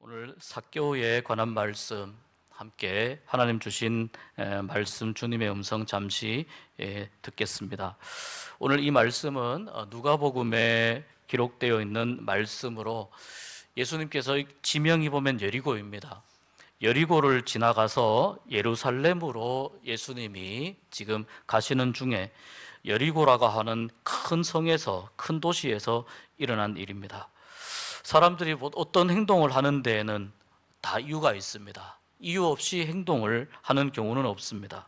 오늘 삭개오에 관한 말씀 함께 하나님 주신 말씀 주님의 음성 잠시 듣겠습니다. 오늘 이 말씀은 누가복음에 기록되어 있는 말씀으로 예수님께서 지명이 보면 여리고입니다. 여리고를 지나가서 예루살렘으로 예수님이 지금 가시는 중에 여리고라고 하는 큰 성에서, 큰 도시에서 일어난 일입니다. 사람들이 어떤 행동을 하는 데에는 다 이유가 있습니다. 이유 없이 행동을 하는 경우는 없습니다.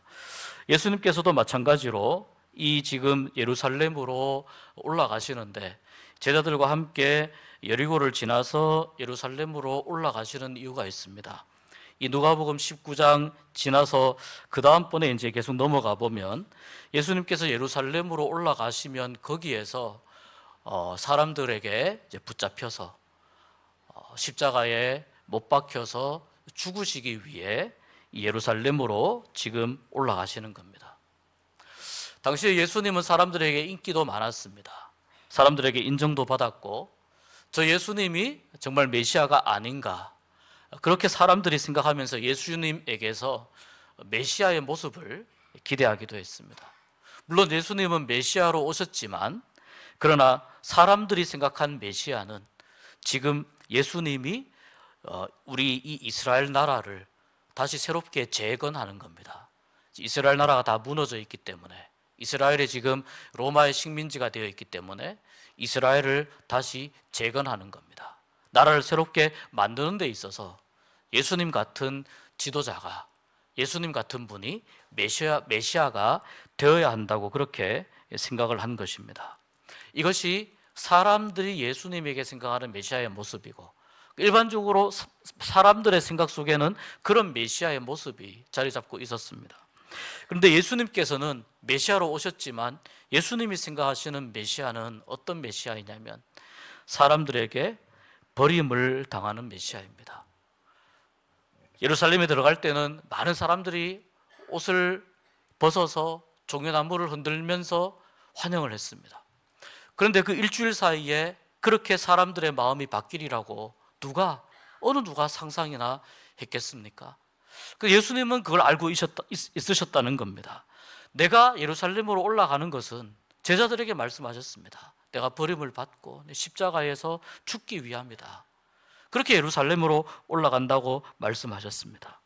예수님께서도 마찬가지로 이 지금 예루살렘으로 올라가시는데 제자들과 함께 여리고를 지나서 예루살렘으로 올라가시는 이유가 있습니다. 이 누가복음 19장 지나서 그 다음번에 이제 계속 넘어가 보면 예수님께서 예루살렘으로 올라가시면 거기에서 사람들에게 이제 붙잡혀서 십자가에 못 박혀서 죽으시기 위해 예루살렘으로 지금 올라가시는 겁니다. 당시에 예수님은 사람들에게 인기도 많았습니다. 사람들에게 인정도 받았고 저 예수님이 정말 메시아가 아닌가 그렇게 사람들이 생각하면서 예수님에게서 메시아의 모습을 기대하기도 했습니다. 물론 예수님은 메시아로 오셨지만 그러나 사람들이 생각한 메시아는 지금 예수님이 우리 이 이스라엘 나라를 다시 새롭게 재건하는 겁니다. 이스라엘 나라가 다 무너져 있기 때문에 이스라엘이 지금 로마의 식민지가 되어 있기 때문에 이스라엘을 다시 재건하는 겁니다. 나라를 새롭게 만드는 데 있어서 예수님 같은 지도자가 예수님 같은 분이 메시아가 되어야 한다고 그렇게 생각을 한 것입니다. 이것이 사람들이 예수님에게 생각하는 메시아의 모습이고 일반적으로 사람들의 생각 속에는 그런 메시아의 모습이 자리 잡고 있었습니다. 그런데 예수님께서는 메시아로 오셨지만 예수님이 생각하시는 메시아는 어떤 메시아이냐면 사람들에게 버림을 당하는 메시아입니다. 예루살렘에 들어갈 때는 많은 사람들이 옷을 벗어서 종려나무를 흔들면서 환영을 했습니다. 그런데 그 일주일 사이에 그렇게 사람들의 마음이 바뀌리라고 어느 누가 상상이나 했겠습니까? 그 예수님은 그걸 알고 있으셨다는 겁니다. 내가 예루살렘으로 올라가는 것은 제자들에게 말씀하셨습니다. 내가 버림을 받고 십자가에서 죽기 위함이다. 그렇게 예루살렘으로 올라간다고 말씀하셨습니다.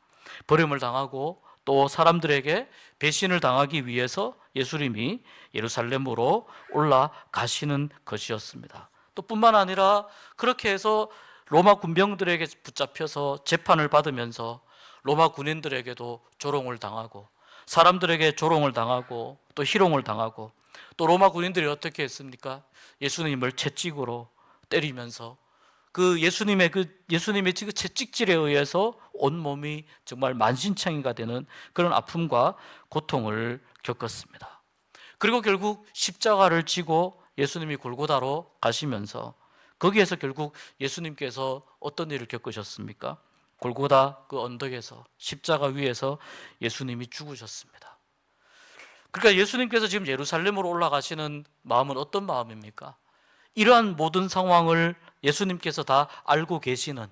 버림을 당하고 또 사람들에게 배신을 당하기 위해서 예수님이 예루살렘으로 올라가시는 것이었습니다. 또 뿐만 아니라 그렇게 해서 로마 군병들에게 붙잡혀서 재판을 받으면서 로마 군인들에게도 조롱을 당하고 사람들에게 조롱을 당하고 또 희롱을 당하고 또 로마 군인들이 어떻게 했습니까? 예수님을 채찍으로 때리면서 예수님의 채찍질에 의해서 온몸이 정말 만신창이가 되는 그런 아픔과 고통을 겪었습니다. 그리고 결국 십자가를 지고 예수님이 골고다로 가시면서 거기에서 결국 예수님께서 어떤 일을 겪으셨습니까? 골고다 그 언덕에서 십자가 위에서 예수님이 죽으셨습니다. 그러니까 예수님께서 지금 예루살렘으로 올라가시는 마음은 어떤 마음입니까? 이러한 모든 상황을 예수님께서 다 알고 계시는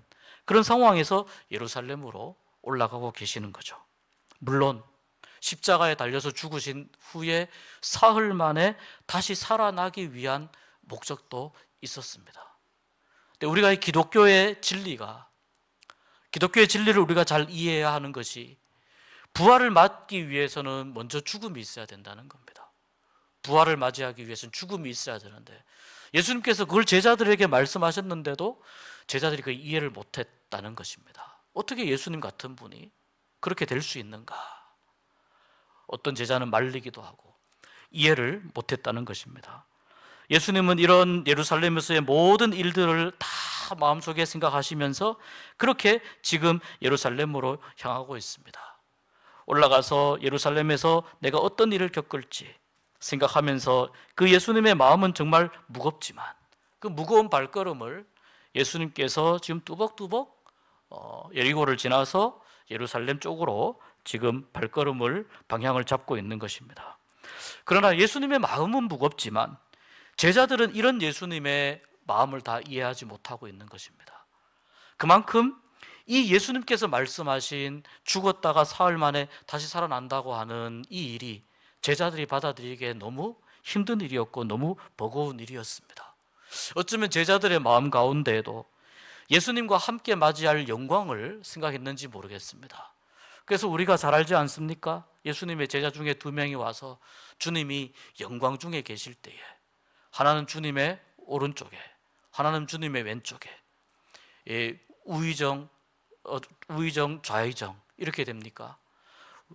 그런 상황에서 예루살렘으로 올라가고 계시는 거죠. 물론 십자가에 달려서 죽으신 후에 사흘 만에 다시 살아나기 위한 목적도 있었습니다. 근데 우리가 이 기독교의 진리를 우리가 잘 이해해야 하는 것이 부활을 맞기 위해서는 먼저 죽음이 있어야 된다는 겁니다. 부활을 맞이하기 위해서는 죽음이 있어야 되는데 예수님께서 그걸 제자들에게 말씀하셨는데도 제자들이 그 이해를 못했다는 것입니다. 어떻게 예수님 같은 분이 그렇게 될 수 있는가? 어떤 제자는 말리기도 하고 이해를 못했다는 것입니다. 예수님은 이런 예루살렘에서의 모든 일들을 다 마음속에 생각하시면서 그렇게 지금 예루살렘으로 향하고 있습니다. 올라가서 예루살렘에서 내가 어떤 일을 겪을지 생각하면서 그 예수님의 마음은 정말 무겁지만 그 무거운 발걸음을 예수님께서 지금 뚜벅뚜벅 여리고를 지나서 예루살렘 쪽으로 지금 방향을 잡고 있는 것입니다. 그러나 예수님의 마음은 무겁지만 제자들은 이런 예수님의 마음을 다 이해하지 못하고 있는 것입니다. 그만큼 이 예수님께서 말씀하신 죽었다가 사흘 만에 다시 살아난다고 하는 이 일이 제자들이 받아들이기에 너무 힘든 일이었고 너무 버거운 일이었습니다. 어쩌면 제자들의 마음 가운데에도 예수님과 함께 맞이할 영광을 생각했는지 모르겠습니다. 그래서 우리가 잘 알지 않습니까? 예수님의 제자 중에 2명이 와서 주님이 영광 중에 계실 때에 하나는 주님의 오른쪽에, 하나는 주님의 왼쪽에, 우의정, 좌의정 이렇게 됩니까?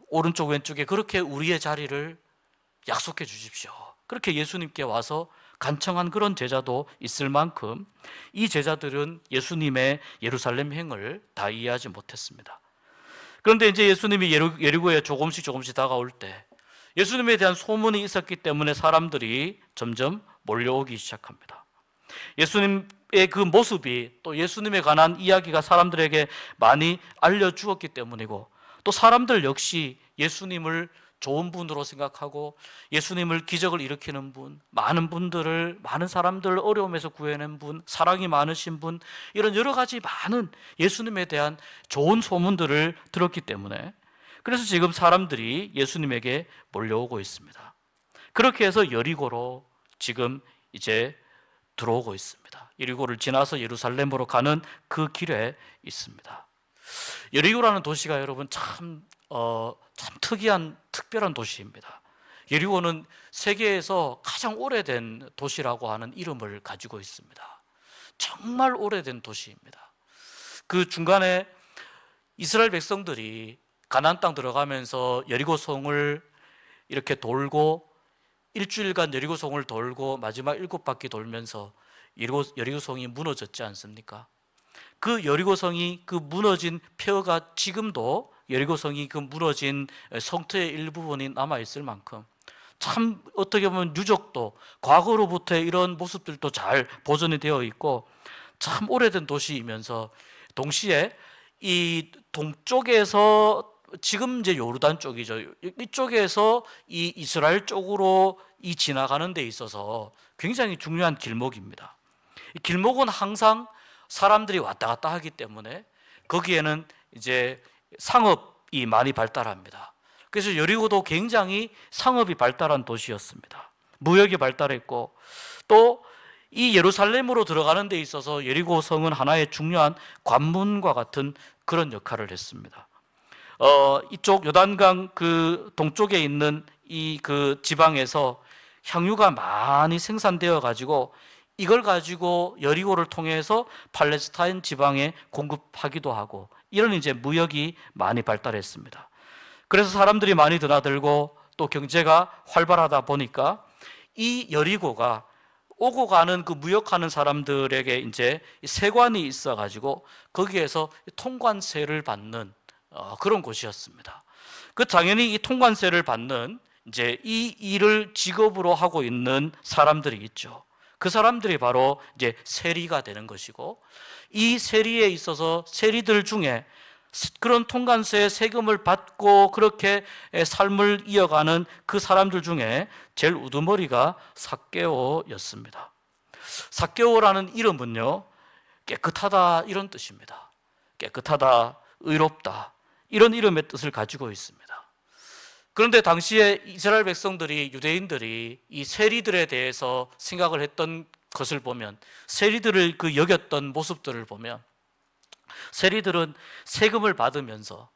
오른쪽 왼쪽에 그렇게 우리의 자리를 약속해 주십시오. 그렇게 예수님께 와서 간청한 그런 제자도 있을 만큼 이 제자들은 예수님의 예루살렘 행을 다 이해하지 못했습니다. 그런데 이제 예수님이 예리고에 조금씩 다가올 때 예수님에 대한 소문이 있었기 때문에 사람들이 점점 몰려오기 시작합니다. 예수님의 그 모습이 또 예수님에 관한 이야기가 사람들에게 많이 알려주었기 때문이고, 또 사람들 역시 예수님을 좋은 분으로 생각하고 예수님을 기적을 일으키는 분, 많은 사람들을 어려움에서 구해낸 분, 사랑이 많으신 분, 이런 여러 가지 많은 예수님에 대한 좋은 소문들을 들었기 때문에 그래서 지금 사람들이 예수님에게 몰려오고 있습니다. 그렇게 해서 여리고로 지금 이제 들어오고 있습니다. 여리고를 지나서 예루살렘으로 가는 그 길에 있습니다. 여리고라는 도시가 여러분 참 특별한 도시입니다. 여리고는 세계에서 가장 오래된 도시라고 하는 이름을 가지고 있습니다. 정말 오래된 도시입니다. 그 중간에 이스라엘 백성들이 가나안 땅 들어가면서 여리고성을 이렇게 돌고 일주일간 여리고성을 돌고 마지막 7바퀴 돌면서 여리고성이 무너졌지 않습니까? 그 여리고성이 그 무너진 폐허가 지금도 여리고성이 그 무너진 성터의 일부분이 남아있을 만큼 참 어떻게 보면 유적도 과거로부터의 이런 모습들도 잘 보존이 되어 있고 참 오래된 도시이면서 동시에 이 동쪽에서 지금 이제 요르단 쪽이죠. 이쪽에서 이 이스라엘 쪽으로 이 지나가는 데 있어서 굉장히 중요한 길목입니다. 이 길목은 항상 사람들이 왔다 갔다 하기 때문에 거기에는 이제 상업이 많이 발달합니다. 그래서 여리고도 굉장히 상업이 발달한 도시였습니다. 무역이 발달했고 또 이 예루살렘으로 들어가는 데 있어서 여리고 성은 하나의 중요한 관문과 같은 그런 역할을 했습니다. 이쪽 요단강 그 동쪽에 있는 이 그 지방에서 향유가 많이 생산되어 가지고 이걸 가지고 여리고를 통해서 팔레스타인 지방에 공급하기도 하고 이런 이제 무역이 많이 발달했습니다. 그래서 사람들이 많이 드나들고 또 경제가 활발하다 보니까 이 여리고가 오고 가는 그 무역하는 사람들에게 이제 세관이 있어 가지고 거기에서 통관세를 받는 그런 곳이었습니다. 그 당연히 이 통관세를 받는 이제 이 일을 직업으로 하고 있는 사람들이 있죠. 그 사람들이 바로 이제 세리가 되는 것이고 이 세리에 있어서 세리들 중에 그런 통관세 세금을 받고 그렇게 삶을 이어가는 그 사람들 중에 제일 우두머리가 삭개오였습니다. 삭개오라는 이름은요, 깨끗하다 이런 뜻입니다. 깨끗하다, 의롭다 이런 이름의 뜻을 가지고 있습니다. 그런데 당시에 이스라엘 백성들이, 유대인들이 이 세리들에 대해서 생각을 했던 것을 보면, 세리들을 그 여겼던 모습들을 보면 세리들은 세금을 받으면서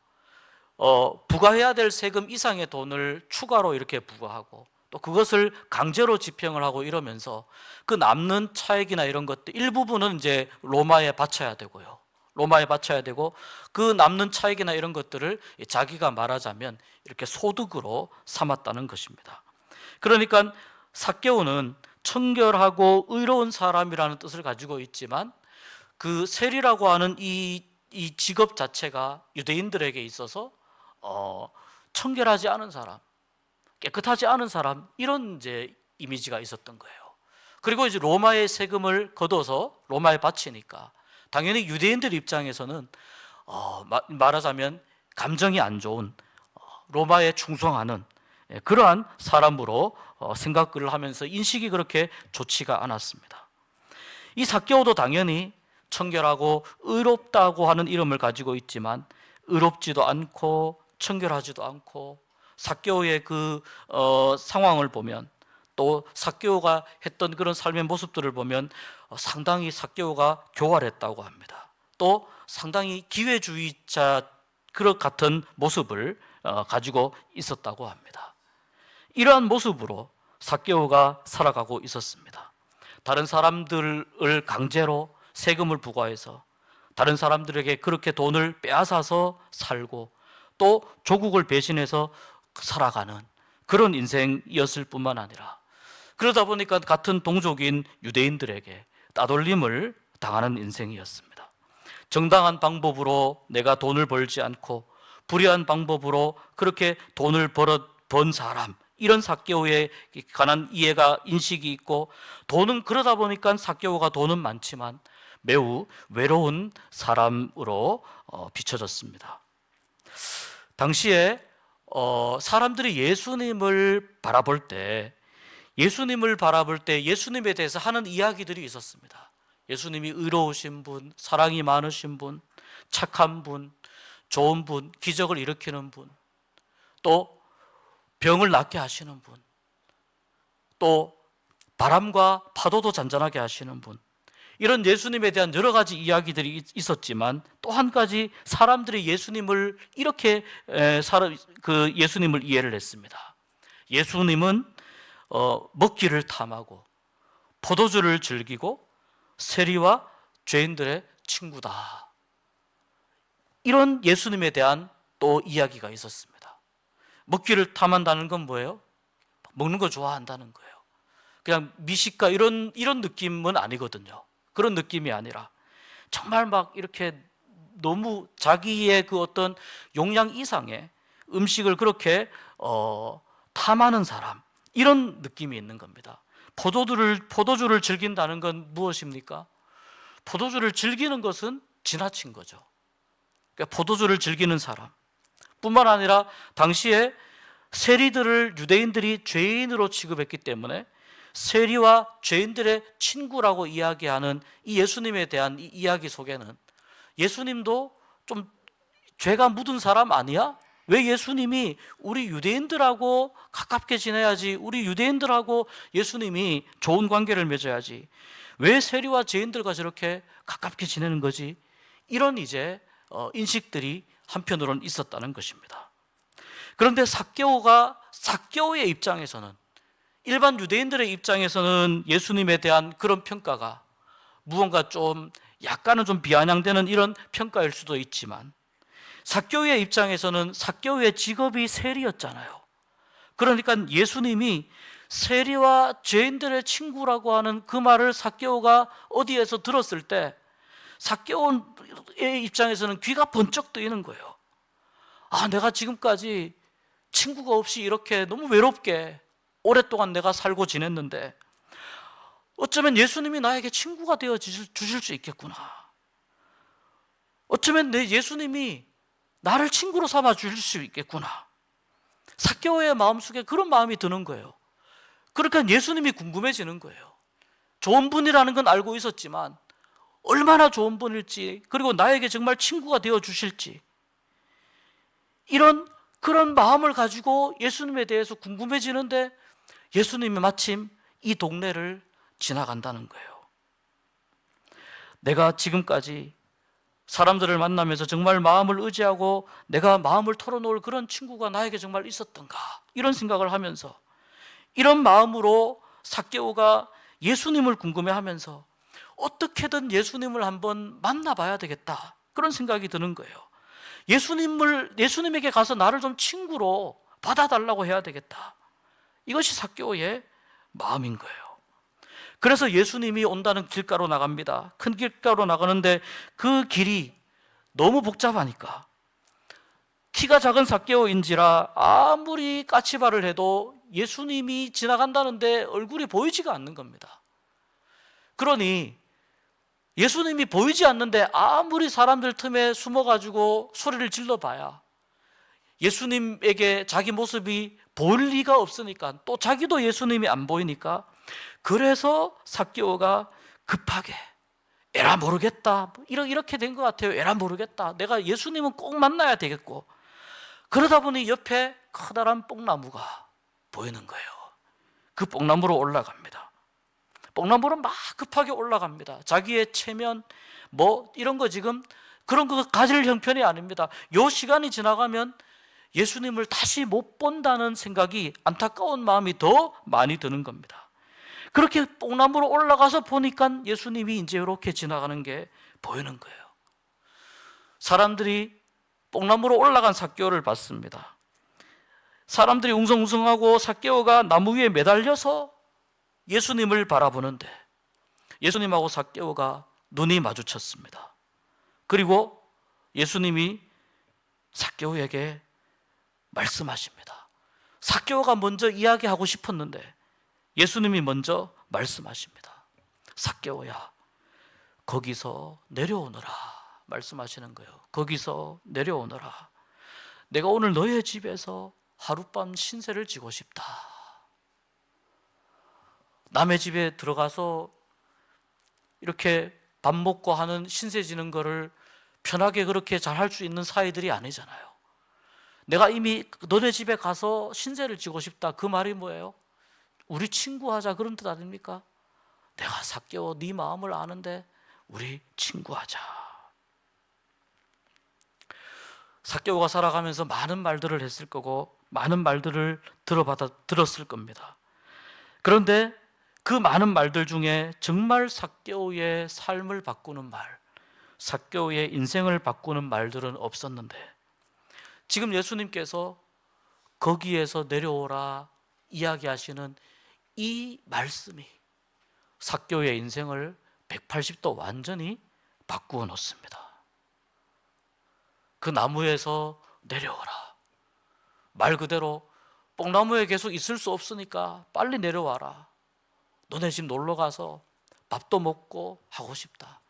부과해야 될 세금 이상의 돈을 추가로 이렇게 부과하고 또 그것을 강제로 집행을 하고 이러면서 그 남는 차액이나 이런 것들 일부분은 이제 로마에 바쳐야 되고요. 로마에 바쳐야 되고 그 남는 차익이나 이런 것들을 자기가 말하자면 이렇게 소득으로 삼았다는 것입니다. 그러니까 삭개오는 청결하고 의로운 사람이라는 뜻을 가지고 있지만 그 세리라고 하는 이 직업 자체가 유대인들에게 있어서 청결하지 않은 사람, 깨끗하지 않은 사람 이런 이제 이미지가 있었던 거예요. 그리고 이제 로마의 세금을 걷어서 로마에 바치니까 당연히 유대인들 입장에서는 말하자면 감정이 안 좋은 로마에 충성하는 그러한 사람으로 생각을 하면서 인식이 그렇게 좋지가 않았습니다. 이 삭개오도 당연히 청결하고 의롭다고 하는 이름을 가지고 있지만 의롭지도 않고 청결하지도 않고, 삭개오의 그 상황을 보면, 또 삭개오가 했던 그런 삶의 모습들을 보면 상당히 삭개오가 교활했다고 합니다. 또 상당히 기회주의자 그런 같은 모습을 가지고 있었다고 합니다. 이러한 모습으로 삭개오가 살아가고 있었습니다. 다른 사람들을 강제로 세금을 부과해서 다른 사람들에게 그렇게 돈을 빼앗아서 살고, 또 조국을 배신해서 살아가는 그런 인생이었을 뿐만 아니라, 그러다 보니까 같은 동족인 유대인들에게 따돌림을 당하는 인생이었습니다. 정당한 방법으로 내가 돈을 벌지 않고 불의한 방법으로 그렇게 돈을 번 사람, 이런 삭개오에 관한 이해가, 인식이 있고, 돈은 그러다 보니까 삭개오가 돈은 많지만 매우 외로운 사람으로 비춰졌습니다. 당시에 사람들이 예수님을 바라볼 때 예수님에 대해서 하는 이야기들이 있었습니다. 예수님이 의로우신 분, 사랑이 많으신 분, 착한 분, 좋은 분, 기적을 일으키는 분, 또 병을 낫게 하시는 분, 또 바람과 파도도 잔잔하게 하시는 분, 이런 예수님에 대한 여러 가지 이야기들이 있었지만, 또 한 가지 사람들이 예수님을 이렇게 예수님을 이해를 했습니다. 예수님은 먹기를 탐하고 포도주를 즐기고 세리와 죄인들의 친구다. 이런 예수님에 대한 또 이야기가 있었습니다. 먹기를 탐한다는 건 뭐예요? 먹는 거 좋아한다는 거예요. 그냥 미식가 이런 느낌은 아니거든요. 그런 느낌이 아니라 정말 막 이렇게 너무 자기의 그 어떤 용량 이상의 음식을 그렇게 탐하는 사람, 이런 느낌이 있는 겁니다. 포도주를 즐긴다는 건 무엇입니까? 포도주를 즐기는 것은 지나친 거죠. 그러니까 포도주를 즐기는 사람 뿐만 아니라, 당시에 세리들을 유대인들이 죄인으로 취급했기 때문에 세리와 죄인들의 친구라고 이야기하는 이 예수님에 대한 이 이야기 속에는, 예수님도 좀 죄가 묻은 사람 아니야? 왜 예수님이 우리 유대인들하고 가깝게 지내야지, 우리 유대인들하고 예수님이 좋은 관계를 맺어야지, 왜 세리와 죄인들과 저렇게 가깝게 지내는 거지? 이런 이제 인식들이 한편으로는 있었다는 것입니다. 그런데 삭개오의 입장에서는, 일반 유대인들의 입장에서는 예수님에 대한 그런 평가가 무언가 좀 약간은 좀 비아냥되는 이런 평가일 수도 있지만, 삭개오의 입장에서는 삭개오의 직업이 세리였잖아요. 그러니까 예수님이 세리와 죄인들의 친구라고 하는 그 말을 삭개오가 어디에서 들었을 때 삭개오의 입장에서는 귀가 번쩍 뜨이는 거예요. 아, 내가 지금까지 친구가 없이 이렇게 너무 외롭게 오랫동안 내가 살고 지냈는데 어쩌면 예수님이 나에게 친구가 되어 주실 수 있겠구나. 어쩌면 내 예수님이 나를 친구로 삼아 주실 수 있겠구나. 삭개오의 마음속에 그런 마음이 드는 거예요. 그러니까 예수님이 궁금해지는 거예요. 좋은 분이라는 건 알고 있었지만 얼마나 좋은 분일지, 그리고 나에게 정말 친구가 되어 주실지, 그런 마음을 가지고 예수님에 대해서 궁금해지는데, 예수님이 마침 이 동네를 지나간다는 거예요. 내가 지금까지 사람들을 만나면서 정말 마음을 의지하고 내가 마음을 털어놓을 그런 친구가 나에게 정말 있었던가, 이런 생각을 하면서, 이런 마음으로 삭개오가 예수님을 궁금해하면서 어떻게든 예수님을 한번 만나봐야 되겠다, 그런 생각이 드는 거예요. 예수님에게 가서 나를 좀 친구로 받아달라고 해야 되겠다. 이것이 삭개오의 마음인 거예요. 그래서 예수님이 온다는 길가로 나갑니다. 큰 길가로 나가는데 그 길이 너무 복잡하니까, 키가 작은 삭개오인지라 아무리 까치발을 해도 예수님이 지나간다는데 얼굴이 보이지가 않는 겁니다. 그러니 예수님이 보이지 않는데 아무리 사람들 틈에 숨어가지고 소리를 질러봐야 예수님에게 자기 모습이 보일 리가 없으니까, 또 자기도 예수님이 안 보이니까, 그래서 삭개오가 급하게 에라 모르겠다, 이렇게 된 것 같아요. 에라 모르겠다, 내가 예수님은 꼭 만나야 되겠고. 그러다 보니 옆에 커다란 뽕나무가 보이는 거예요. 그 뽕나무로 올라갑니다. 뽕나무로 막 급하게 올라갑니다. 자기의 체면 이런 거 지금 그런 거 가질 형편이 아닙니다. 요 시간이 지나가면 예수님을 다시 못 본다는 생각이, 안타까운 마음이 더 많이 드는 겁니다. 그렇게 뽕나무로 올라가서 보니까 예수님이 이제 이렇게 지나가는 게 보이는 거예요. 사람들이 뽕나무로 올라간 삭개오를 봤습니다. 사람들이 웅성웅성하고 삭개오가 나무 위에 매달려서 예수님을 바라보는데 예수님하고 삭개오가 눈이 마주쳤습니다. 그리고 예수님이 삭개오에게 말씀하십니다. 삭개오가 먼저 이야기하고 싶었는데 예수님이 먼저 말씀하십니다. 삭개오야, 거기서 내려오너라 말씀하시는 거예요. 거기서 내려오너라. 내가 오늘 너의 집에서 하룻밤 신세를 지고 싶다. 남의 집에 들어가서 이렇게 밥 먹고 하는 신세 지는 거를 편하게 그렇게 잘 할 수 있는 사이들이 아니잖아요. 내가 이미 너네 집에 가서 신세를 지고 싶다. 그 말이 뭐예요? 우리 친구하자, 그런 뜻 아닙니까? 내가 삭개오 네 마음을 아는데 우리 친구하자. 삭개오가 살아가면서 많은 말들을 했을 거고 많은 말들을 들었을 겁니다. 그런데 그 많은 말들 중에 정말 삭개오의 삶을 바꾸는 말, 삭개오의 인생을 바꾸는 말들은 없었는데 지금 예수님께서 거기에서 내려오라 이야기하시는 이 말씀이 삭개오의 인생을 180도 완전히 바꾸어 놓습니다. 그 나무에서 내려오라. 말 그대로 뽕나무에 계속 있을 수 없으니까 빨리 내려와라. 너네 집 놀러 가서 밥도 먹고 하고 싶다.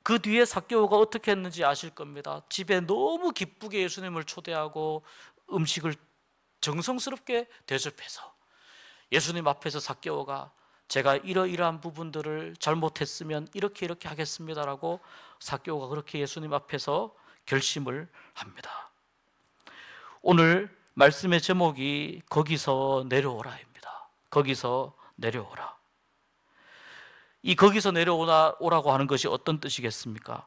그 뒤에 삭개오가 어떻게 했는지 아실 겁니다. 집에 너무 기쁘게 예수님을 초대하고 음식을 정성스럽게 대접해서 예수님 앞에서 삭개오가 제가 이러이러한 부분들을 잘못했으면 이렇게 하겠습니다라고 삭개오가 그렇게 예수님 앞에서 결심을 합니다. 오늘 말씀의 제목이 거기서 내려오라입니다. 거기서 내려오라. 이 거기서 내려오라고 하는 것이 어떤 뜻이겠습니까?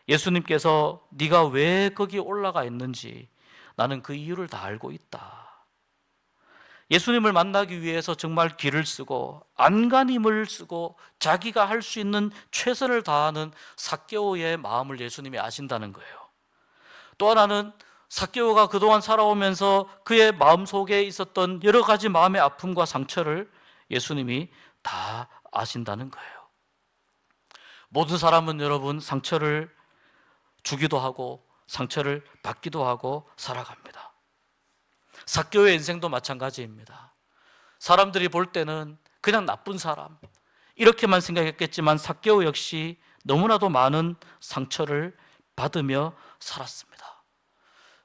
예수님께서 네가 왜 거기 올라가 있는지 나는 그 이유를 다 알고 있다. 예수님을 만나기 위해서 정말 길을 쓰고 안간힘을 쓰고 자기가 할 수 있는 최선을 다하는 삭개오의 마음을 예수님이 아신다는 거예요. 또 하나는 삭개오가 그동안 살아오면서 그의 마음속에 있었던 여러 가지 마음의 아픔과 상처를 예수님이 다 아신다는 거예요. 모든 사람은 여러분 상처를 주기도 하고 상처를 받기도 하고 살아갑니다. 삭개오의 인생도 마찬가지입니다. 사람들이 볼 때는 그냥 나쁜 사람 이렇게만 생각했겠지만 삭개오 역시 너무나도 많은 상처를 받으며 살았습니다.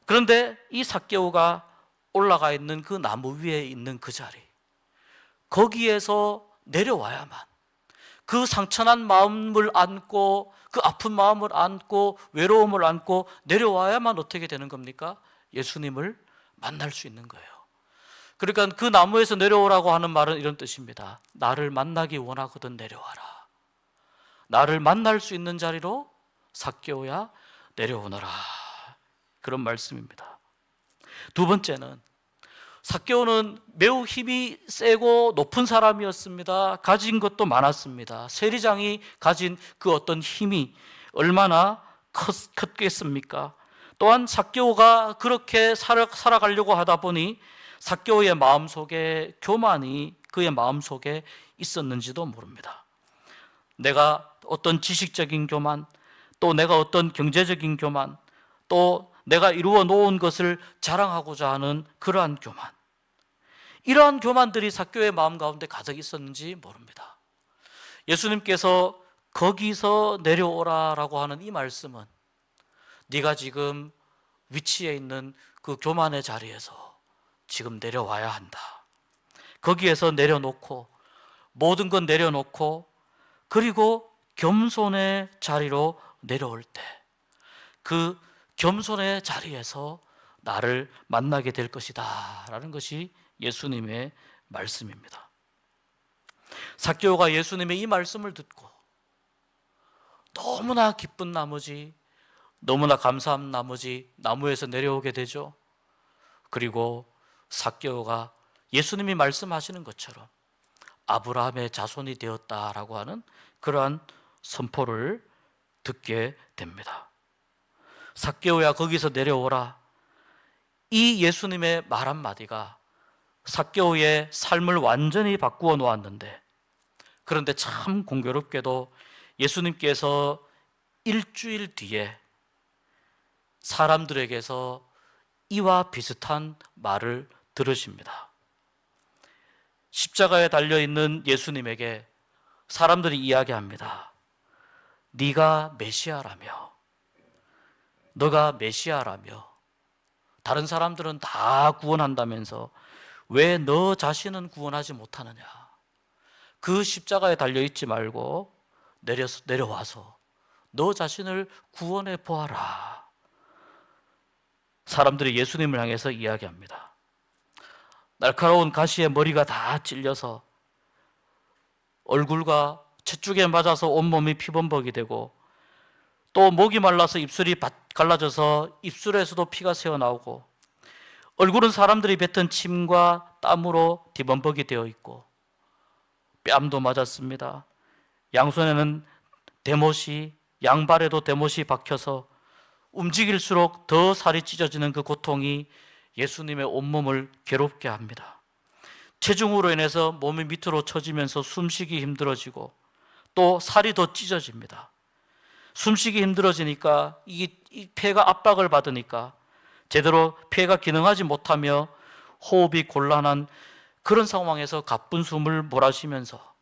그런데 이 삭개오가 올라가 있는 그 나무 위에 있는 그 자리, 거기에서 내려와야만, 그 상처난 마음을 안고 그 아픈 마음을 안고 외로움을 안고 내려와야만 어떻게 되는 겁니까? 예수님을 만날 수 있는 거예요. 그러니까 그 나무에서 내려오라고 하는 말은 이런 뜻입니다. 나를 만나기 원하거든 내려와라. 나를 만날 수 있는 자리로 삭개오야 내려오너라. 그런 말씀입니다. 두 번째는 삭개오는 매우 힘이 세고 높은 사람이었습니다. 가진 것도 많았습니다. 세리장이 가진 그 어떤 힘이 얼마나 컸겠습니까? 또한 삭개오가 그렇게 살아가려고 하다 보니 삭개오의 마음속에 교만이 그의 마음속에 있었는지도 모릅니다. 내가 어떤 지식적인 교만, 또 내가 어떤 경제적인 교만, 또 내가 이루어 놓은 것을 자랑하고자 하는 그러한 교만, 이러한 교만들이 삭개오의 마음 가운데 가득 있었는지 모릅니다. 예수님께서 거기서 내려오라라고 하는 이 말씀은 네가 지금 위치에 있는 그 교만의 자리에서 지금 내려와야 한다. 거기에서 내려놓고 모든 건 내려놓고 그리고 겸손의 자리로 내려올 때 그 겸손의 자리에서 나를 만나게 될 것이다 라는 것이 예수님의 말씀입니다. 삭개오가 예수님의 이 말씀을 듣고 너무나 기쁜 나머지, 너무나 감사한 나머지 나무에서 내려오게 되죠. 그리고 삭개오가 예수님이 말씀하시는 것처럼 아브라함의 자손이 되었다라고 하는 그러한 선포를 듣게 됩니다. 삭개오야 거기서 내려오라. 이 예수님의 말 한마디가 삭개오의 삶을 완전히 바꾸어 놓았는데, 그런데 참 공교롭게도 예수님께서 일주일 뒤에 사람들에게서 이와 비슷한 말을 들으십니다. 십자가에 달려있는 예수님에게 사람들이 이야기합니다. 네가 메시아라며, 너가 메시아라며, 다른 사람들은 다 구원한다면서 왜 너 자신은 구원하지 못하느냐. 그 십자가에 달려있지 말고 내려와서 너 자신을 구원해 보아라. 사람들이 예수님을 향해서 이야기합니다. 날카로운 가시에 머리가 다 찔려서 얼굴과 채쪽에 맞아서 온몸이 피범벅이 되고, 또 목이 말라서 입술이 갈라져서 입술에서도 피가 새어나오고, 얼굴은 사람들이 뱉은 침과 땀으로 뒤범벅이 되어 있고, 뺨도 맞았습니다. 양손에는 대못이, 양발에도 대못이 박혀서 움직일수록 더 살이 찢어지는 그 고통이 예수님의 온몸을 괴롭게 합니다. 체중으로 인해서 몸이 밑으로 처지면서 숨쉬기 힘들어지고, 또 살이 더 찢어집니다. 숨쉬기 힘들어지니까 이 폐가 압박을 받으니까 제대로 폐가 기능하지 못하며 호흡이 곤란한 그런 상황에서 가쁜 숨을 몰아쉬면서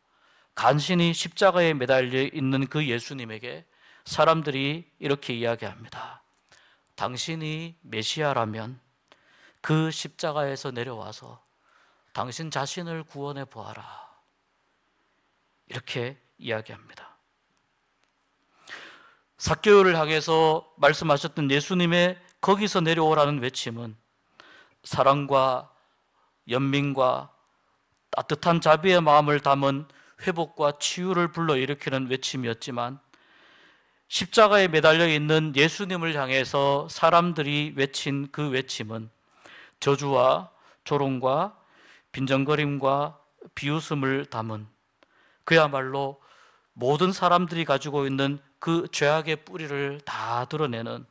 간신히 십자가에 매달려 있는 그 예수님에게 사람들이 이렇게 이야기합니다. 당신이 메시아라면 그 십자가에서 내려와서 당신 자신을 구원해 보아라. 이렇게 이야기합니다. 삭개오를 향해서 말씀하셨던 예수님의 거기서 내려오라는 외침은 사랑과 연민과 따뜻한 자비의 마음을 담은 회복과 치유를 불러일으키는 외침이었지만, 십자가에 매달려 있는 예수님을 향해서 사람들이 외친 그 외침은 저주와 조롱과 빈정거림과 비웃음을 담은, 그야말로 모든 사람들이 가지고 있는 그 죄악의 뿌리를 다 드러내는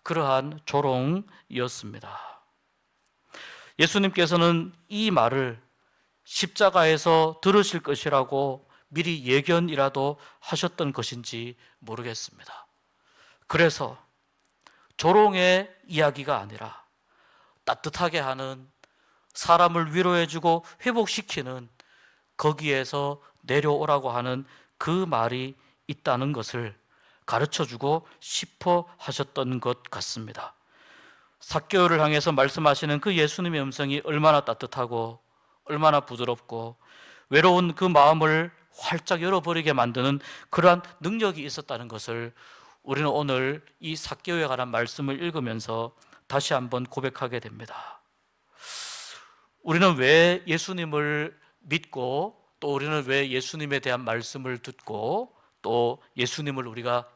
그러한 조롱이었습니다. 예수님께서는 이 말을 십자가에서 들으실 것이라고 미리 예견이라도 하셨던 것인지 모르겠습니다. 그래서 조롱의 이야기가 아니라 따뜻하게 하는, 사람을 위로해주고 회복시키는, 거기에서 내려오라고 하는 그 말이 있다는 것을 가르쳐주고 싶어 하셨던 것 같습니다. 삭개오를 향해서 말씀하시는 그 예수님의 음성이 얼마나 따뜻하고 얼마나 부드럽고 외로운 그 마음을 활짝 열어버리게 만드는 그러한 능력이 있었다는 것을 우리는 오늘 이 삭개오에 관한 말씀을 읽으면서 다시 한번 고백하게 됩니다. 우리는 왜 예수님을 믿고, 또 우리는 왜 예수님에 대한 말씀을 듣고 또 예수님을 우리가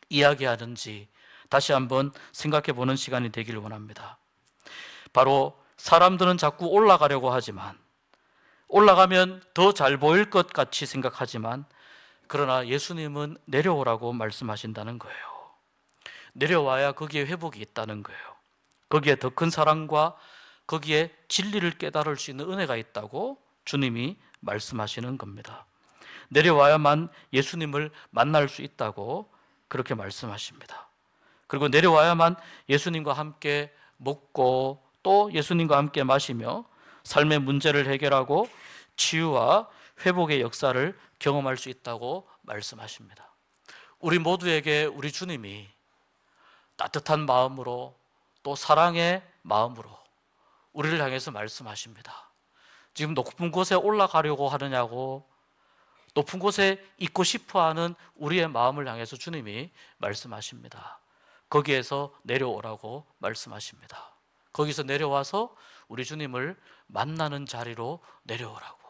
이야기하는지 다시 한번 생각해 보는 시간이 되기를 원합니다. 바로 사람들은 자꾸 올라가려고 하지만, 올라가면 더 잘 보일 것 같이 생각하지만, 그러나 예수님은 내려오라고 말씀하신다는 거예요. 내려와야 거기에 회복이 있다는 거예요. 거기에 더 큰 사랑과 거기에 진리를 깨달을 수 있는 은혜가 있다고 주님이 말씀하시는 겁니다. 내려와야만 예수님을 만날 수 있다고 그렇게 말씀하십니다. 그리고 내려와야만 예수님과 함께 먹고 또 예수님과 함께 마시며 삶의 문제를 해결하고 치유와 회복의 역사를 경험할 수 있다고 말씀하십니다. 우리 모두에게 우리 주님이 따뜻한 마음으로 또 사랑의 마음으로 우리를 향해서 말씀하십니다. 지금 높은 곳에 올라가려고 하느냐고, 높은 곳에 있고 싶어하는 우리의 마음을 향해서 주님이 말씀하십니다. 거기에서 내려오라고 말씀하십니다. 거기서 내려와서 우리 주님을 만나는 자리로 내려오라고.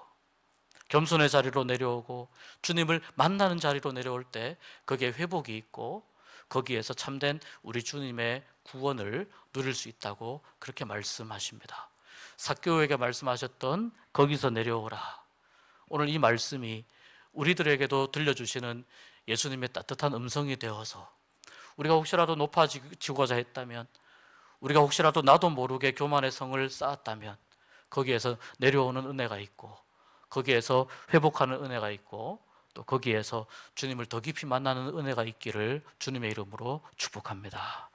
겸손의 자리로 내려오고 주님을 만나는 자리로 내려올 때 거기에 회복이 있고 거기에서 참된 우리 주님의 구원을 누릴 수 있다고 그렇게 말씀하십니다. 삭개오에게 말씀하셨던 거기서 내려오라. 오늘 이 말씀이 우리들에게도 들려주시는 예수님의 따뜻한 음성이 되어서 우리가 혹시라도 높아지고자 했다면, 우리가 혹시라도 나도 모르게 교만의 성을 쌓았다면 거기에서 내려오는 은혜가 있고 거기에서 회복하는 은혜가 있고 또 거기에서 주님을 더 깊이 만나는 은혜가 있기를 주님의 이름으로 축복합니다.